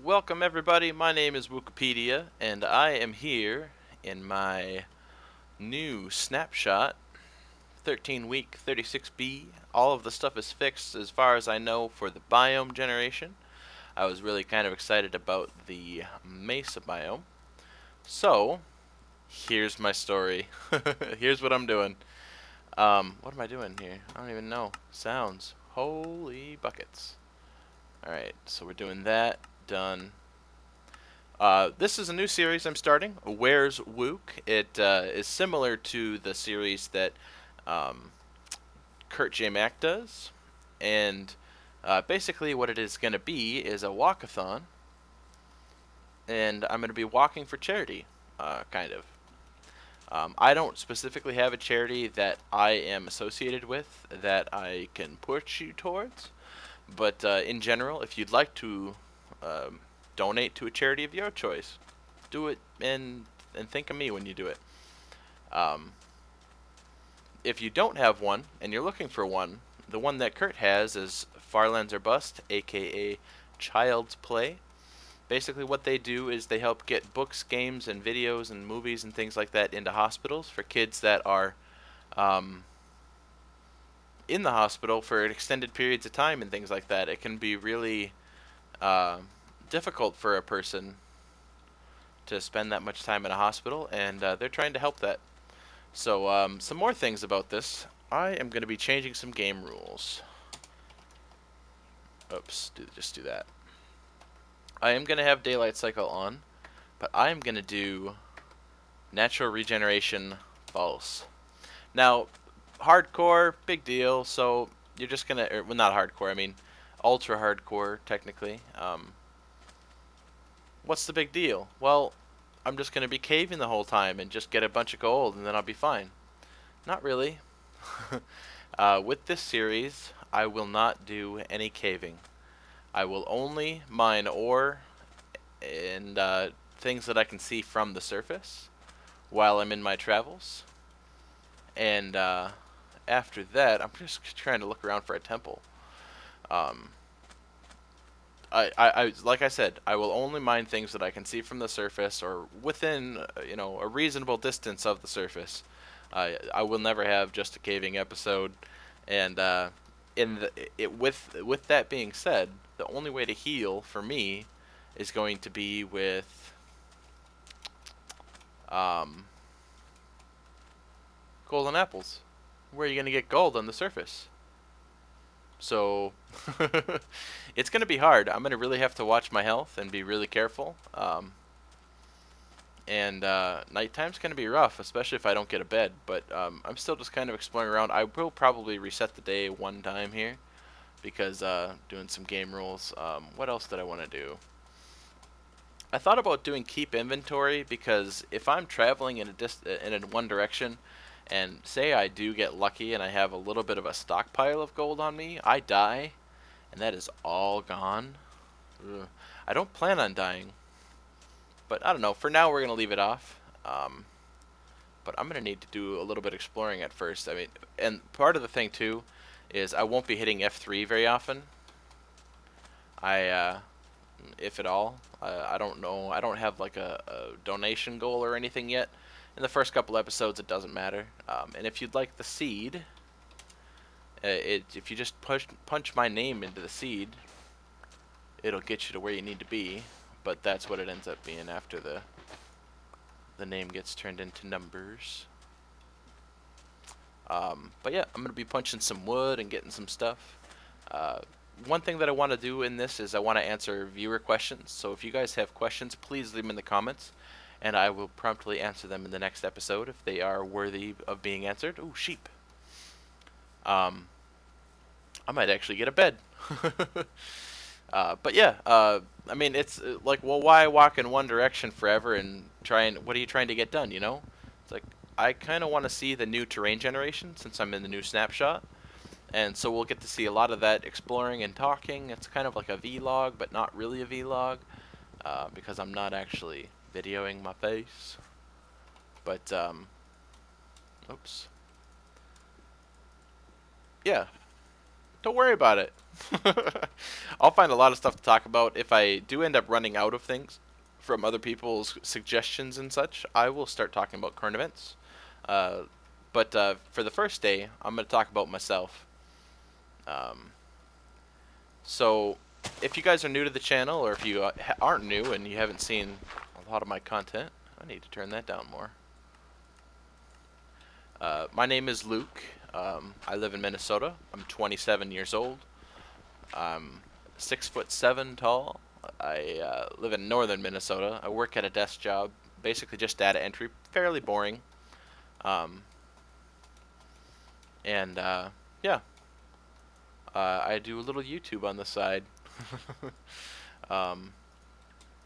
Welcome everybody, my name is Wukepedia, and I am here in my new snapshot, 13 week 36B. All of the stuff is fixed as far as I know for the biome generation. I was really kind of excited about the Mesa biome. So, here's my story. Here's what I'm doing. What am I doing here? I don't even know. Sounds. Holy buckets. Alright, so we're doing that. Done. This is a new series I'm starting, Where's Wuke? It is similar to the series that um, Kurtjmac does, and basically what it is going to be is a walkathon, and I'm going to be walking for charity, kind of. I don't specifically have a charity that I am associated with that I can push you towards, but in general, if you'd like to um, donate to a charity of your choice, do it and think of me when you do it. Um, if you don't have one and you're looking for one, the one that Kurt has is Farlands or Bust, aka Child's Play. Basically, what they do is they help get books, games, and videos and movies and things like that into hospitals for kids that are um, in the hospital for extended periods of time and things like that. It can be really uh, difficult for a person to spend that much time in a hospital, and they're trying to help that. So, some more things about this. I am going to be changing some game rules. Oops, just do that. I am going to have Daylight Cycle on, but I am going to do Natural Regeneration false. Now, hardcore, big deal, so you're just going to, well, not hardcore, I mean, ultra hardcore, technically. What's the big deal? Well, I'm just going to be caving the whole time and just get a bunch of gold, and then I'll be fine. Not really. With this series, I will not do any caving. I will only mine ore and things that I can see from the surface while I'm in my travels. And after that, I'm just trying to look around for a temple. Um, like I said, I will only mine things that I can see from the surface or within, a reasonable distance of the surface. I will never have just a caving episode, and with that being said, the only way to heal for me is going to be with um, golden apples. Where are you gonna get gold on the surface? So it's gonna be hard. I'm gonna really have to watch my health and be really careful. And nighttime's gonna be rough, especially if I don't get a bed. But I'm still just kind of exploring around. I will probably reset the day one time here because doing some game rules. What else did I want to do? I thought about doing keep inventory because if I'm traveling in one direction, and say I do get lucky and I have a little bit of a stockpile of gold on me, I die, and that is all gone. Ugh. I don't plan on dying, but I don't know. For now, we're gonna leave it off. But I'm gonna need to do a little bit of exploring at first. I mean, and part of the thing too is I won't be hitting F3 very often. I if at all. I don't know. I don't have like a donation goal or anything yet. In the first couple episodes, it doesn't matter. And if you'd like the seed, if you just punch my name into the seed, it'll get you to where you need to be. But that's what it ends up being after the name gets turned into numbers. But yeah, I'm gonna be punching some wood and getting some stuff. One thing that I want to do in this is I want to answer viewer questions. So if you guys have questions, please leave them in the comments, and I will promptly answer them in the next episode if they are worthy of being answered. Ooh, sheep. Um, I might actually get a bed. But yeah, I mean, it's like, well, why walk in one direction forever and what are you trying to get done, you know? It's like, I kind of want to see the new terrain generation since I'm in the new snapshot. And so we'll get to see a lot of that exploring and talking. It's kind of like a vlog, but not really a vlog, because I'm not actually videoing my face. But, oops. Yeah. Don't worry about it. I'll find a lot of stuff to talk about. If I do end up running out of things from other people's suggestions and such, I will start talking about current events. Uh, but for the first day, I'm going to talk about myself. Um, so, if you guys are new to the channel, or if you aren't new and you haven't seen a lot of my content, I need to turn that down more. My name is Luke. I live in Minnesota. I'm 27 years old. I'm 6'7" tall. I live in northern Minnesota. I work at a desk job, basically just data entry, fairly boring. Um, and yeah, I do a little YouTube on the side. um,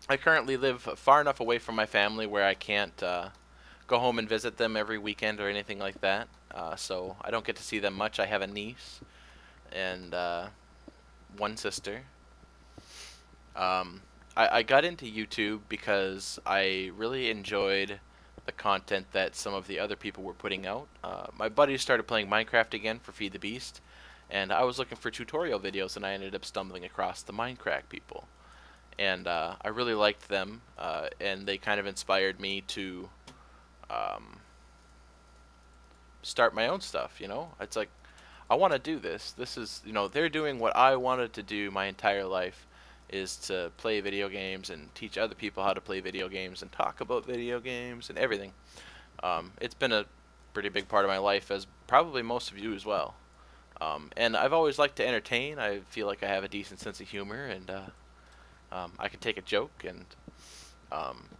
I currently live far enough away from my family where I can't go home and visit them every weekend or anything like that. So I don't get to see them much. I have a niece and one sister. Um, I got into YouTube because I really enjoyed the content that some of the other people were putting out. My buddies started playing Minecraft again for Feed the Beast, and I was looking for tutorial videos, and I ended up stumbling across the Minecraft people. And I really liked them, and they kind of inspired me to um, start my own stuff, you know? It's like, I want to do this. This is, they're doing what I wanted to do my entire life, is to play video games and teach other people how to play video games and talk about video games and everything. It's been a pretty big part of my life, as probably most of you as well. And I've always liked to entertain. I feel like I have a decent sense of humor, and I can take a joke. And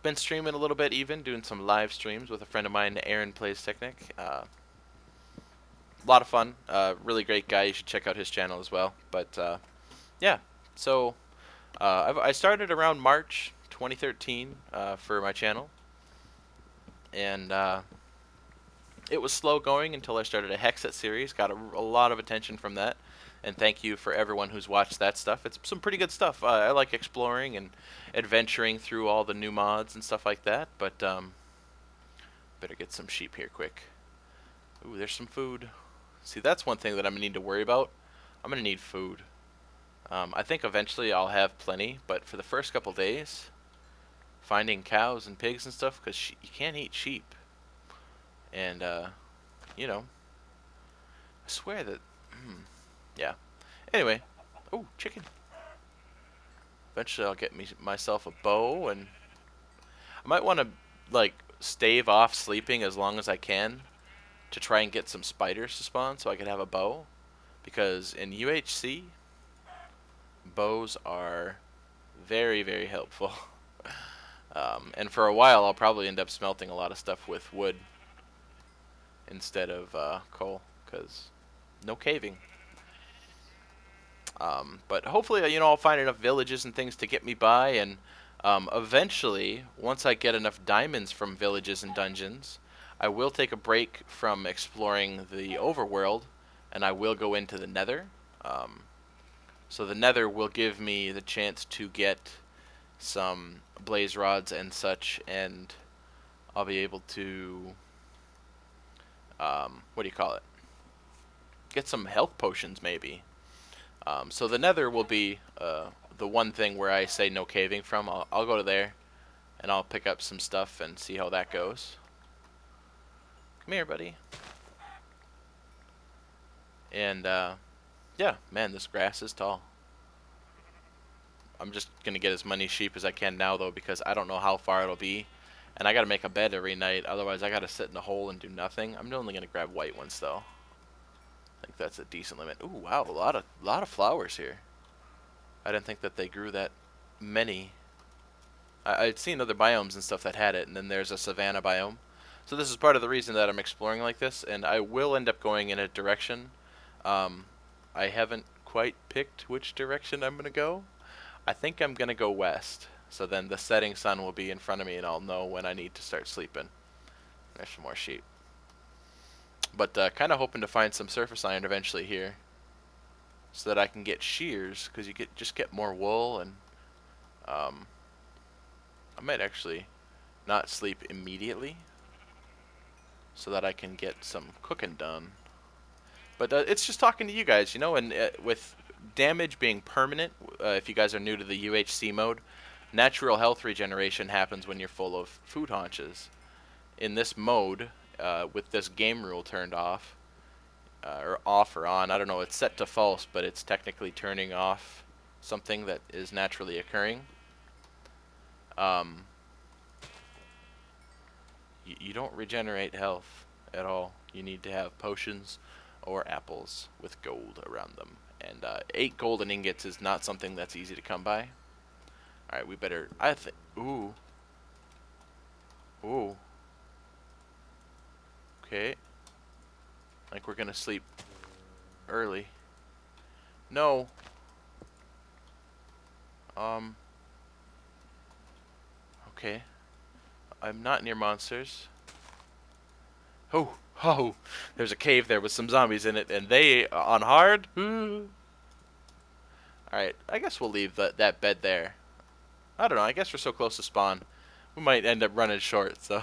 been streaming a little bit, even doing some live streams with a friend of mine, Aaron Plays Technic. A lot of fun. Really great guy. You should check out his channel as well. But yeah, so I started around March 2013 for my channel, and it was slow going until I started a Hexet series. Got a lot of attention from that, and thank you for everyone who's watched that stuff. It's some pretty good stuff. I like exploring and adventuring through all the new mods and stuff like that. But better get some sheep here quick. Ooh, there's some food. See, that's one thing that I'm gonna need to worry about. I'm gonna need food. I think eventually I'll have plenty, but for the first couple days, finding cows and pigs and stuff, because you can't eat sheep. And, you know, I swear that, yeah. Anyway, oh, chicken. Eventually I'll get myself a bow, and I might want to, like, stave off sleeping as long as I can to try and get some spiders to spawn so I can have a bow. Because in UHC, bows are very, very helpful. And for a while, I'll probably end up smelting a lot of stuff with wood instead of coal, because no caving. But hopefully, I'll find enough villages and things to get me by, and eventually, once I get enough diamonds from villages and dungeons, I will take a break from exploring the overworld, and I will go into the nether. So the nether will give me the chance to get some blaze rods and such, and I'll be able to, what do you call it? Get some health potions, maybe. So the nether will be the one thing where I say no caving from. I'll go to there, and I'll pick up some stuff and see how that goes. Come here, buddy. And, yeah, man, this grass is tall. I'm just going to get as many sheep as I can now, though, because I don't know how far it'll be. And I got to make a bed every night, otherwise I got to sit in a hole and do nothing. I'm only going to grab white ones, though. I think that's a decent limit. Ooh, wow, a lot of flowers here. I didn't think that they grew that many. I'd seen other biomes and stuff that had it, and then there's a savanna biome. So this is part of the reason that I'm exploring like this, and I will end up going in a direction. I haven't quite picked which direction I'm going to go. I think I'm going to go west, so then the setting sun will be in front of me, and I'll know when I need to start sleeping. There's some more sheep. But kind of hoping to find some surface iron eventually here, so that I can get shears, because you just get more wool, and I might actually not sleep immediately, so that I can get some cooking done. But it's just talking to you guys, you know, and with damage being permanent, if you guys are new to the UHC mode, natural health regeneration happens when you're full of food haunches. In this mode, with this game rule turned off, or off or on, I don't know, it's set to false, but it's technically turning off something that is naturally occurring. Um, you don't regenerate health at all. You need to have potions or apples with gold around them. And 8 golden ingots is not something that's easy to come by. Alright, we better... I think... Ooh. Ooh. Okay. Like we're gonna sleep early. No. Um. Okay. I'm not near monsters. Oh. Oh. There's a cave there with some zombies in it, and they on hard. Alright, I guess we'll leave that bed there. I don't know, I guess we're so close to spawn. We might end up running short, so...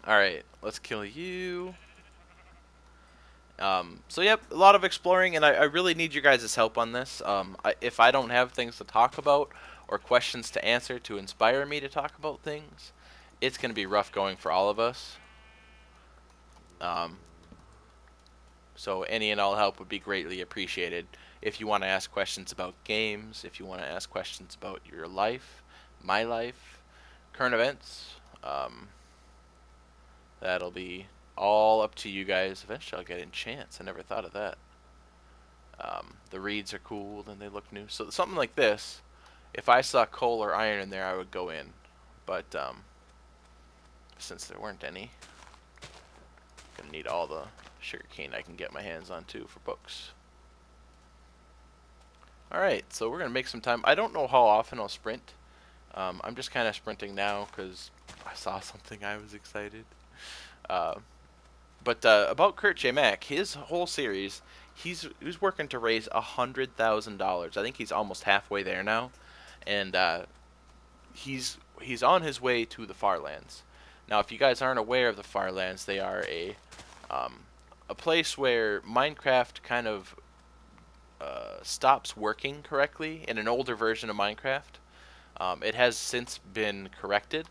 Alright, let's kill you. So yep, a lot of exploring, and I really need your guys' help on this. If I don't have things to talk about, or questions to answer to inspire me to talk about things, it's going to be rough going for all of us. Um, so any and all help would be greatly appreciated. If you want to ask questions about games, if you want to ask questions about your life, my life, current events, that'll be all up to you guys. Eventually I'll get enchants. I never thought of that. The reeds are cool and they look new. So something like this, if I saw coal or iron in there, I would go in. But since there weren't any, I'm going to need all the sugarcane I can get my hands on too for books. Alright, so we're going to make some time. I don't know how often I'll sprint. I'm just kind of sprinting now because I saw something I was excited. But about Kurtjmac, his whole series, he's working to raise $100,000. I think he's almost halfway there now, and he's on his way to the Farlands. Now, if you guys aren't aware of the Farlands, they are a place where Minecraft kind of stops working correctly in an older version of Minecraft. It has since been corrected,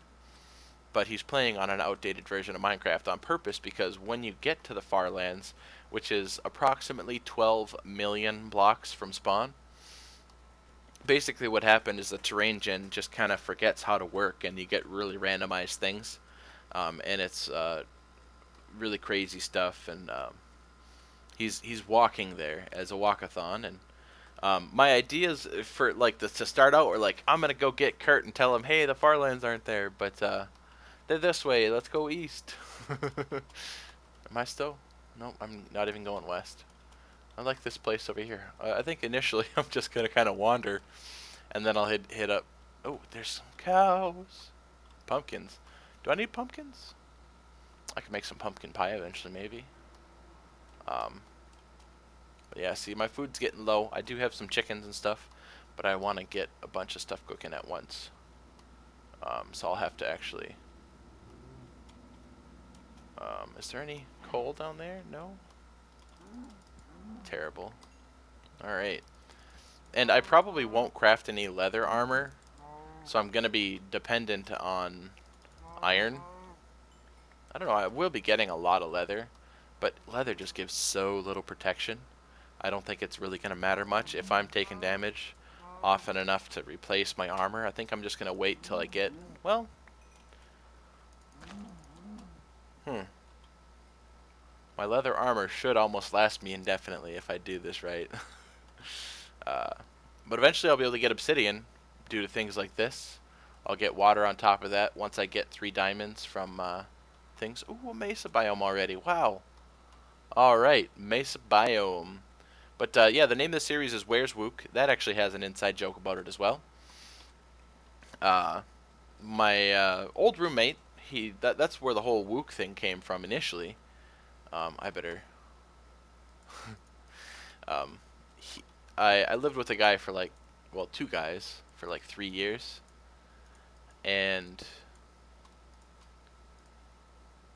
but he's playing on an outdated version of Minecraft on purpose because when you get to the Farlands, which is approximately 12 million blocks from spawn, basically what happened is the terrain gen just kind of forgets how to work and you get really randomized things. And it's really crazy stuff, and he's walking there as a walkathon, and my ideas for like to start out were like, I'm gonna go get Kurt and tell him, hey, the Farlands aren't there, but they're this way. Let's go east. Am I still? Nope, I'm not even going west. I like this place over here. I think initially I'm just gonna kind of wander, and then I'll hit up. Oh, there's some cows. Pumpkins. Do I need pumpkins? I can make some pumpkin pie eventually, maybe. But yeah, see, my food's getting low. I do have some chickens and stuff, but I want to get a bunch of stuff cooking at once. So I'll have to actually... is there any coal down there? No? Terrible. Alright. And I probably won't craft any leather armor, so I'm going to be dependent on iron. I don't know, I will be getting a lot of leather, but leather just gives so little protection. I don't think it's really going to matter much if I'm taking damage often enough to replace my armor. I think I'm just going to wait till I get, well, my leather armor should almost last me indefinitely if I do this right. But eventually I'll be able to get obsidian due to things like this. I'll get water on top of that once I get 3 diamonds from things. Ooh, a mesa biome already. Wow. Alright, mesa biome. But yeah, the name of the series is Where's Wuke? That actually has an inside joke about it as well. My old roommate, that's where the whole Wuke thing came from initially. I better... I lived with a guy for like, well, 2 guys for like 3 years. And...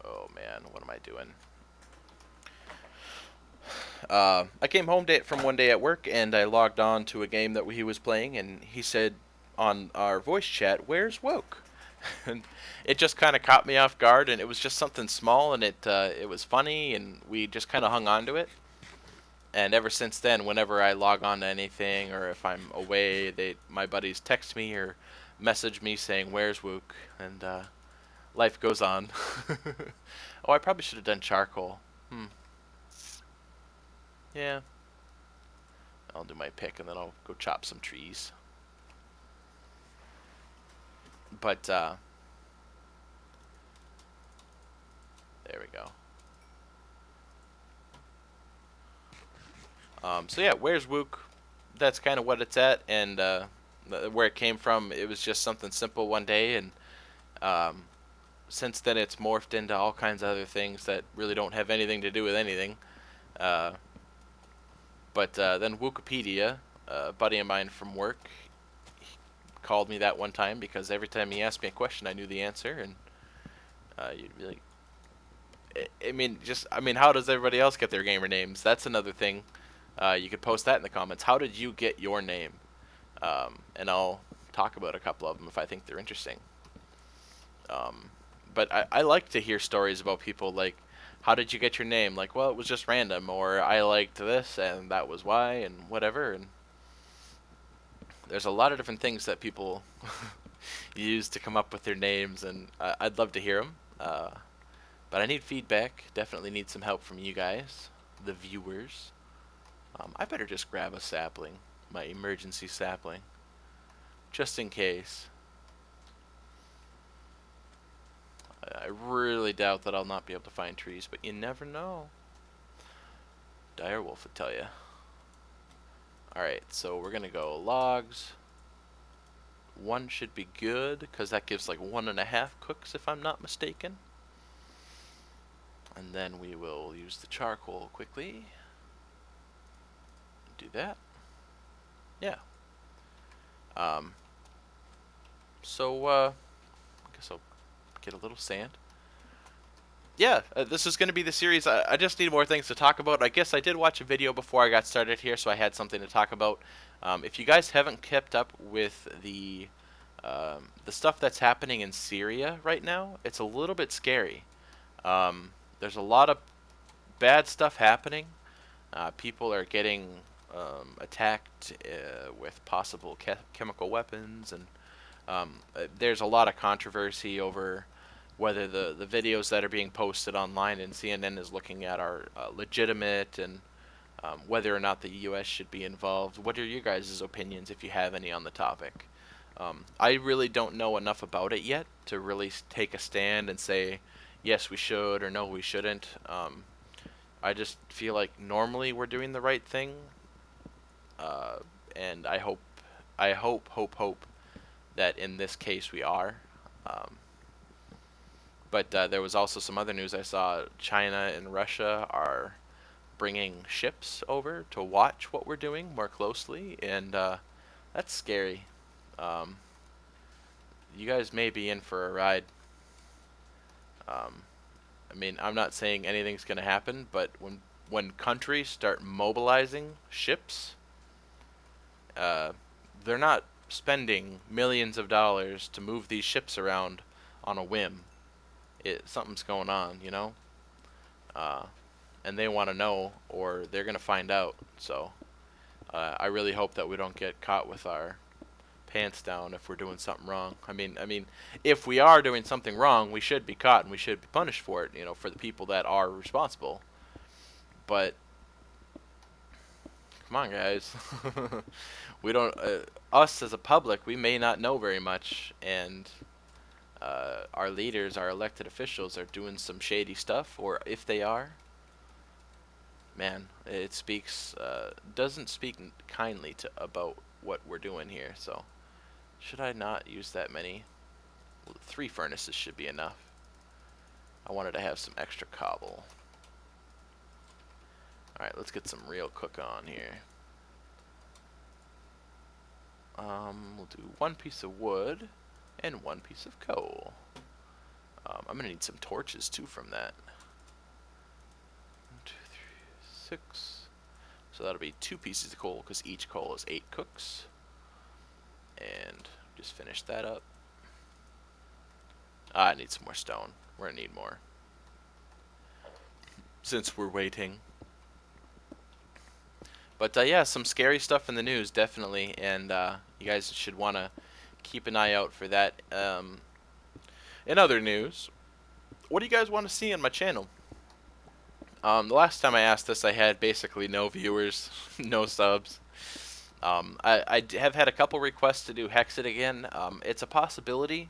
oh man, what am I doing? I came home from one day at work, and I logged on to a game that he was playing, and he said on our voice chat, "Where's Woke?" And it just kind of caught me off guard, and it was just something small, and it was funny, and we just kind of hung on to it. And ever since then, whenever I log on to anything, or if I'm away, my buddies text me or message me saying, "Where's Wook?" And life goes on. Oh, I probably should have done charcoal. Hmm. Yeah, I'll do my pick, and then I'll go chop some trees. But there we go. So yeah, where's Wook? That's kind of what it's at, and where it came from. It was just something simple one day, and um, since then it's morphed into all kinds of other things that really don't have anything to do with anything. Uh, but then Wukepedia, a buddy of mine from work, he called me that one time because every time he asked me a question, I knew the answer, and you'd be like, I mean, how does everybody else get their gamer names? That's another thing. You could post that in the comments. How did you get your name? And I'll talk about a couple of them if I think they're interesting. Um, but I like to hear stories about people like, how did you get your name? Like, well, it was just random, or I liked this and that was why, and whatever. And there's a lot of different things that people use to come up with their names, and I'd love to hear them. But I need feedback. Definitely need some help from you guys, the viewers. I better just grab a sapling, my emergency sapling, just in case. I really doubt that I'll not be able to find trees, but you never know. Direwolf would tell you. Alright, so we're gonna go logs. One should be good, because that gives like 1.5 cooks if I'm not mistaken. And then we will use the charcoal quickly. Do that. Yeah. Um, I guess I'll get a little sand. Yeah, this is going to be the series. I just need more things to talk about. I guess I did watch a video before I got started here, so I had something to talk about. If you guys haven't kept up with the stuff that's happening in Syria right now, it's a little bit scary. There's a lot of bad stuff happening. People are getting attacked with possible chemical weapons, and there's a lot of controversy over whether the videos that are being posted online and CNN is looking at are legitimate, and whether or not the U.S. should be involved. What are your guys' opinions, if you have any, on the topic? I really don't know enough about it yet to really take a stand and say, yes, we should, or no, we shouldn't. I just feel like normally we're doing the right thing, uh, and I hope that in this case we are. Um, but there was also some other news I saw. China and Russia are bringing ships over to watch what we're doing more closely, and that's scary. Um, you guys may be in for a ride. Um, I mean, I'm not saying anything's going to happen, but when countries start mobilizing ships, uh, they're not spending millions of dollars to move these ships around on a whim. Something's going on, you know, uh, and they want to know, or they're gonna find out. So I really hope that we don't get caught with our pants down if we're doing something wrong. I mean, if we are doing something wrong, we should be caught and we should be punished for it. You know, for the people that are responsible. But come on, guys. We don't. Us as a public, we may not know very much, and our leaders, our elected officials, are doing some shady stuff, or if they are, man, it doesn't speak kindly to about what we're doing here. So, should I not use that many? 3 furnaces should be enough. I wanted to have some extra cobble. Alright, let's get some real cook on here. We'll do 1 piece of wood and 1 piece of coal. I'm gonna need some torches too from that. 1, 2, 3, cooks. So that'll be 2 pieces of coal because each coal is 8 cooks. And just finish that up. I need some more stone. We're gonna need more since we're waiting. But yeah, some scary stuff in the news, definitely, and you guys should want to keep an eye out for that. In other news, what do you guys want to see on my channel? The last time I asked this, I had basically no viewers, no subs. I have had a couple requests to do Hexit again. It's a possibility.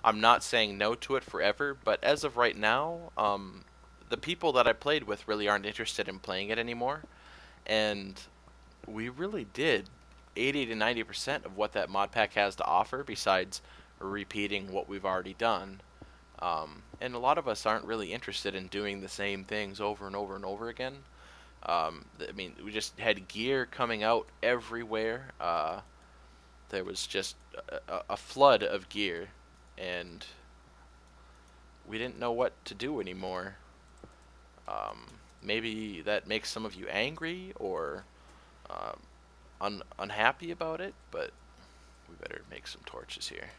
I'm not saying no to it forever, but as of right now, the people that I played with really aren't interested in playing it anymore. And we really did 80 to 90% of what that mod pack has to offer, besides repeating what we've already done. And a lot of us aren't really interested in doing the same things over and over and over again. I mean, we just had gear coming out everywhere. There was just a flood of gear, and we didn't know what to do anymore. Maybe that makes some of you angry or unhappy about it, but we better make some torches here.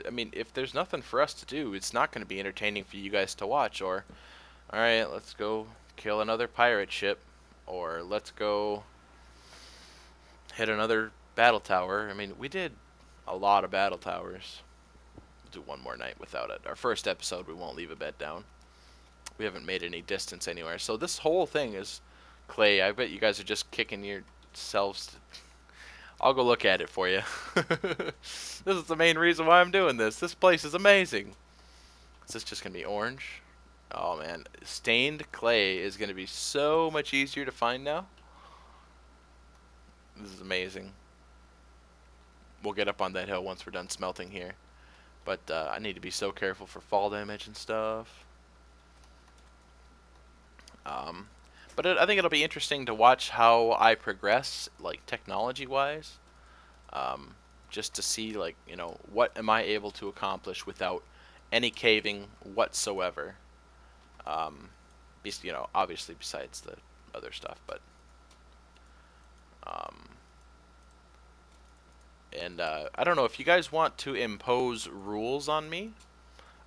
I mean, if there's nothing for us to do, it's not going to be entertaining for you guys to watch. Or, alright, let's go kill another pirate ship. Or, let's go hit another battle tower. I mean, we did a lot of battle towers. We'll do one more night without it. Our first episode, we won't leave a bed down. We haven't made any distance anywhere. So this whole thing is clay. I bet you guys are just kicking yourselves. I'll go look at it for you. This is the main reason why I'm doing this. This place is amazing. Is this just going to be orange? Oh, man. Stained clay is going to be so much easier to find now. This is amazing. We'll get up on that hill once we're done smelting here. But I need to be so careful for fall damage and stuff. But I think it'll be interesting to watch how I progress, like, technology-wise. Just to see, like, you know, what am I able to accomplish without any caving whatsoever. You know, obviously besides the other stuff, but... And I don't know, if you guys want to impose rules on me,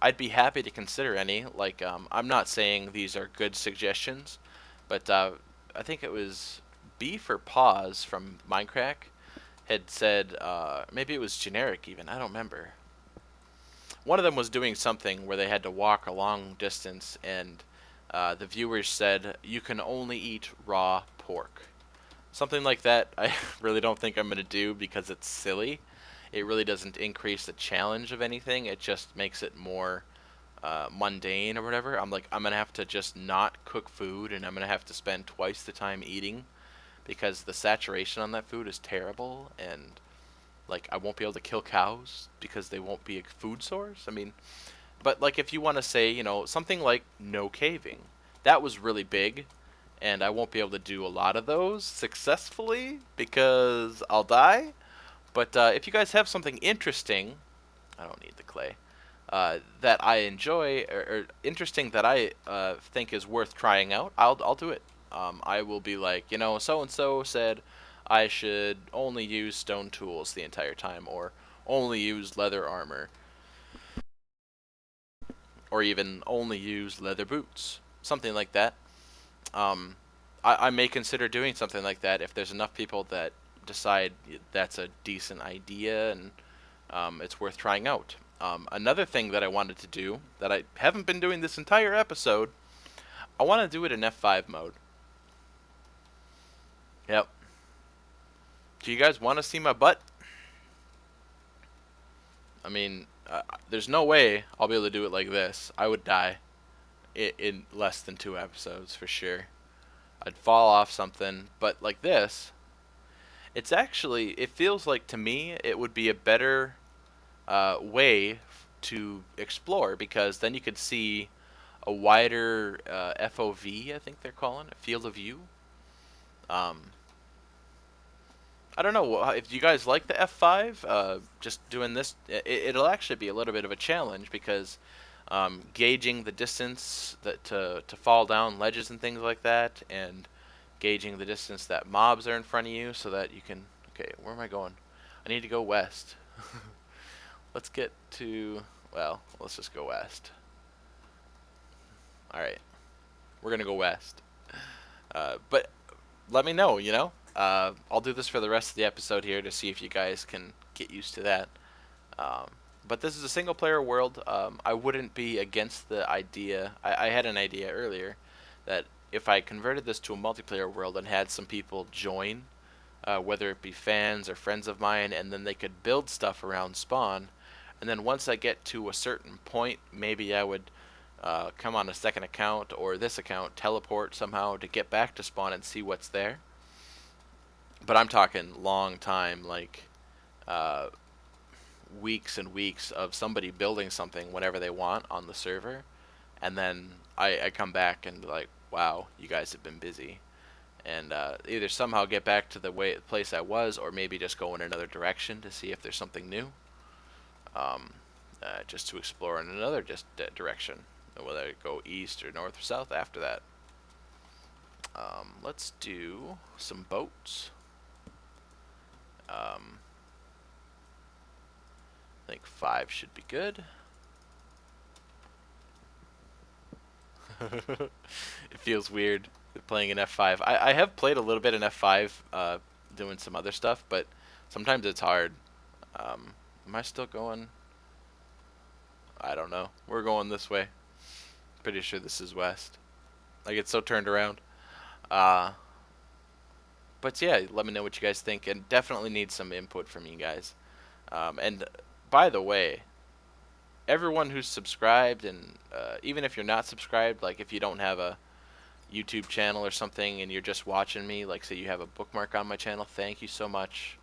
I'd be happy to consider any. Like, I'm not saying these are good suggestions, but I think it was B for Pause from Minecraft had said, maybe it was generic even, I don't remember. One of them was doing something where they had to walk a long distance, and the viewers said, you can only eat raw pork. Something like that I really don't think I'm going to do because it's silly. It really doesn't increase the challenge of anything, it just makes it more mundane or whatever. I'm going to have to just not cook food, and I'm going to have to spend twice the time eating because the saturation on that food is terrible, and like I won't be able to kill cows because they won't be a food source. I mean, but like if you want to say, you know, something like no caving, that was really big, and I won't be able to do a lot of those successfully because I'll die. But if you guys have something interesting, I don't need the clay, that I enjoy or interesting that I think is worth trying out, I'll do it. I will be like, you know, so and so said I should only use stone tools the entire time, or only use leather armor, or even only use leather boots, something like that. Um, I may consider doing something like that if there's enough people that decide that's a decent idea and it's worth trying out. Another thing that I wanted to do that I haven't been doing this entire episode, I want to do it in F5 mode. Yep. Do you guys want to see my butt? I mean, there's no way I'll be able to do it like this. I would die in less than 2 episodes for sure. I'd fall off something, but like this, it's actually, it feels like to me it would be a better way to explore, because then you could see a wider FOV, I think they're calling it, field of view. I don't know if you guys like the F5. Just doing this, it'll actually be a little bit of a challenge because gauging the distance that to fall down ledges and things like that, and gauging the distance that mobs are in front of you so that you can. Okay, where am I going? I need to go west. Let's get to. Well, let's just go west. All right, we're gonna go west. But let me know. I'll do this for the rest of the episode here to see if you guys can get used to that. Um, but this is a single player world. I wouldn't be against the idea. I had an idea earlier that if I converted this to a multiplayer world and had some people join, whether it be fans or friends of mine, and then they could build stuff around spawn. And then once I get to a certain point, maybe I would come on a second account or this account, teleport somehow to get back to spawn and see what's there. But I'm talking long time, like uh, weeks and weeks of somebody building something whenever they want on the server, and then I come back and be like, wow, you guys have been busy, and either somehow get back to the place I was, or maybe just go in another direction to see if there's something new, um, just to explore in another direction, whether I go east or north or south after that. Let's do some boats. I think 5 should be good. It feels weird playing in F5. I have played a little bit in F5, doing some other stuff, but sometimes it's hard. Am I still going? I don't know. We're going this way. Pretty sure this is west. I get so turned around. Uh, but yeah, let me know what you guys think, and definitely need some input from you guys. And by the way, everyone who's subscribed, and even if you're not subscribed, like if you don't have a YouTube channel or something and you're just watching me, like say you have a bookmark on my channel, thank you so much.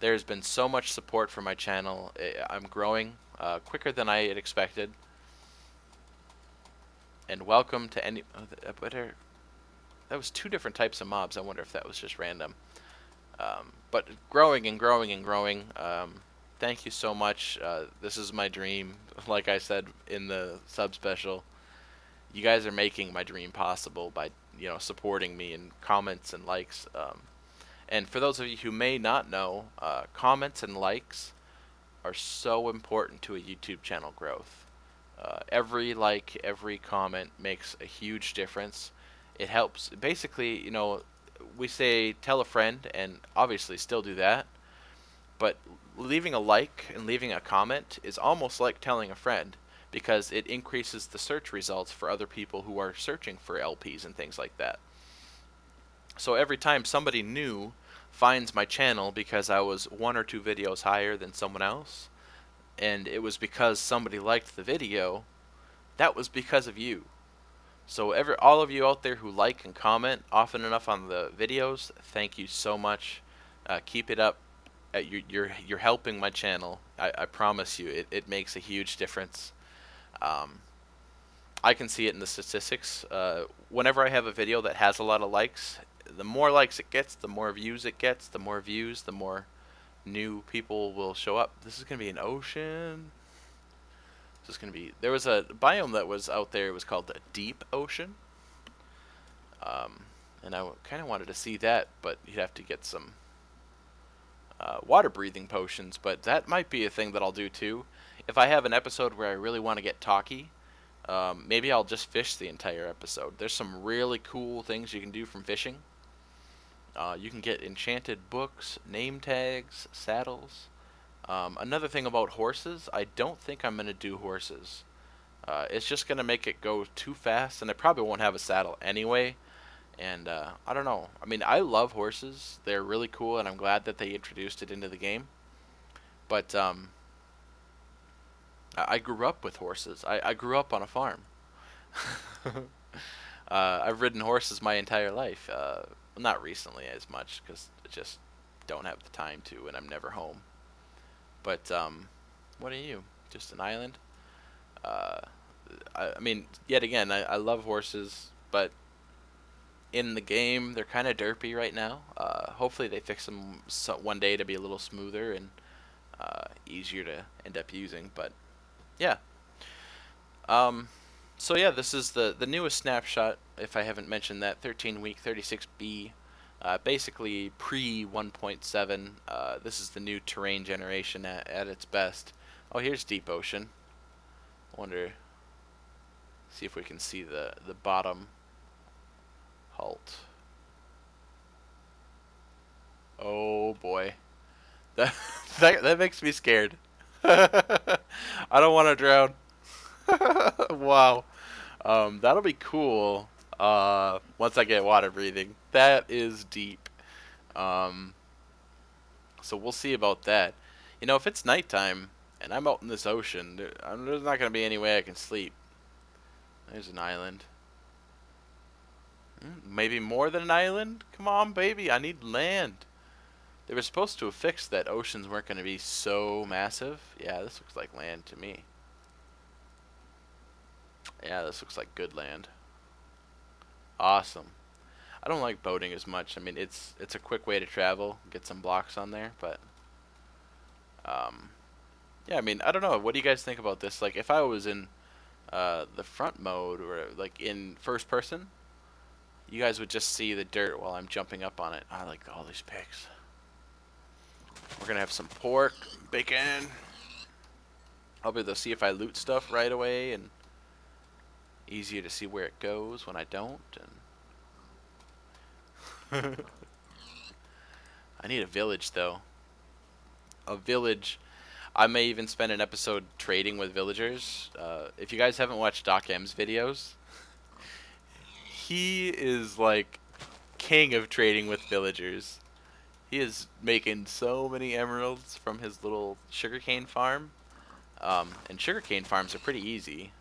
There's been so much support for my channel. I'm growing quicker than I had expected. And welcome to any. That was 2 different types of mobs. I wonder if that was just random. But growing and growing and growing. Thank you so much. This is my dream. Like I said in the sub special, you guys are making my dream possible by supporting me in comments and likes. And for those of you who may not know, comments and likes are so important to a YouTube channel growth. Every like, every comment makes a huge difference. It helps. Basically, we say tell a friend, and obviously still do that. But leaving a like and leaving a comment is almost like telling a friend, because it increases the search results for other people who are searching for LPs and things like that. So every time somebody new finds my channel because I was 1 or 2 videos higher than someone else, and it was because somebody liked the video, that was because of you. So all of you out there who like and comment often enough on the videos, thank you so much. Keep it up. You're helping my channel. I promise you, it makes a huge difference. I can see it in the statistics. Whenever I have a video that has a lot of likes, the more likes it gets, the more views it gets. The more views, the more new people will show up. This is gonna be an ocean. This is gonna be. There was a biome that was out there. It was called the Deep Ocean. And I kind of wanted to see that, but you'd have to get some water breathing potions. But that might be a thing that I'll do too. If I have an episode where I really want to get talky, maybe I'll just fish the entire episode. There's some really cool things you can do from fishing. You can get enchanted books, name tags, saddles. Another thing about horses, I don't think I'm going to do horses. It's just going to make it go too fast, and I probably won't have a saddle anyway. And I don't know. I mean, I love horses. They're really cool, and I'm glad that they introduced it into the game. But I grew up with horses. I grew up on a farm. I've ridden horses my entire life. Not recently as much, because I just don't have the time to, and I'm never home. But what are you? Just an island? Uh, I mean, yet again, I love horses, but in the game they're kind of derpy right now. Hopefully they fix them one day to be a little smoother and easier to end up using. But yeah, Um, so yeah, this is the newest snapshot. If I haven't mentioned that, 13 week 36B, basically pre 1.7. This is the new terrain generation at its best. Oh, here's deep ocean. I wonder, see if we can see the bottom. Halt. Oh boy, that that makes me scared. I don't want to drown. Wow. That'll be cool. Once I get water breathing, that is deep. Um, so we'll see about that. You know, if it's nighttime and I'm out in this ocean, there's not gonna be any way I can sleep. There's an island. Maybe more than an island. Come on, baby, I need land. They were supposed to have fixed that oceans weren't gonna be so massive. Yeah, this looks like land to me. Yeah, this looks like good land. Awesome. I don't like boating as much. I mean, it's a quick way to travel, get some blocks on there, but um, yeah. I mean, I don't know. What do you guys think about this? Like, if I was in the front mode or like in first person, you guys would just see the dirt while I'm jumping up on it. I like all these pigs. We're gonna have some pork, bacon. I'll be able to see if I loot stuff right away, and easier to see where it goes when I don't. And I need a village though. A village. I may even spend an episode trading with villagers. If you guys haven't watched Doc M's videos, he is like king of trading with villagers. He is making so many emeralds from his little sugarcane farm. And sugarcane farms are pretty easy.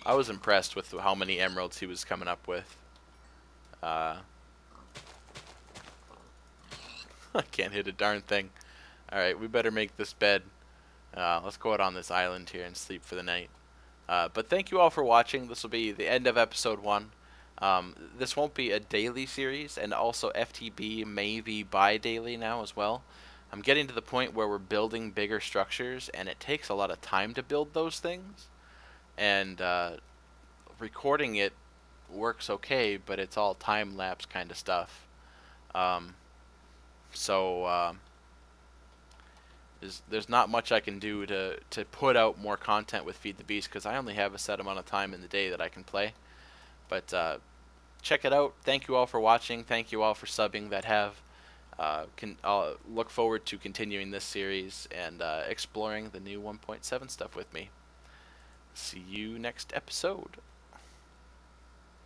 I was impressed with how many emeralds he was coming up with. Uh, I can't hit a darn thing. Alright, we better make this bed. Let's go out on this island here and sleep for the night. But thank you all for watching. This will be the end of episode 1. This won't be a daily series, and also FTB may be bi-daily now as well. I'm getting to the point where we're building bigger structures, and it takes a lot of time to build those things. And recording it works okay, but it's all time-lapse kind of stuff. Um, so there's not much I can do to put out more content with Feed the Beast because I only have a set amount of time in the day that I can play. But check it out. Thank you all for watching. Thank you all for subbing that have. I'll look forward to continuing this series and exploring the new 1.7 stuff with me. See you next episode.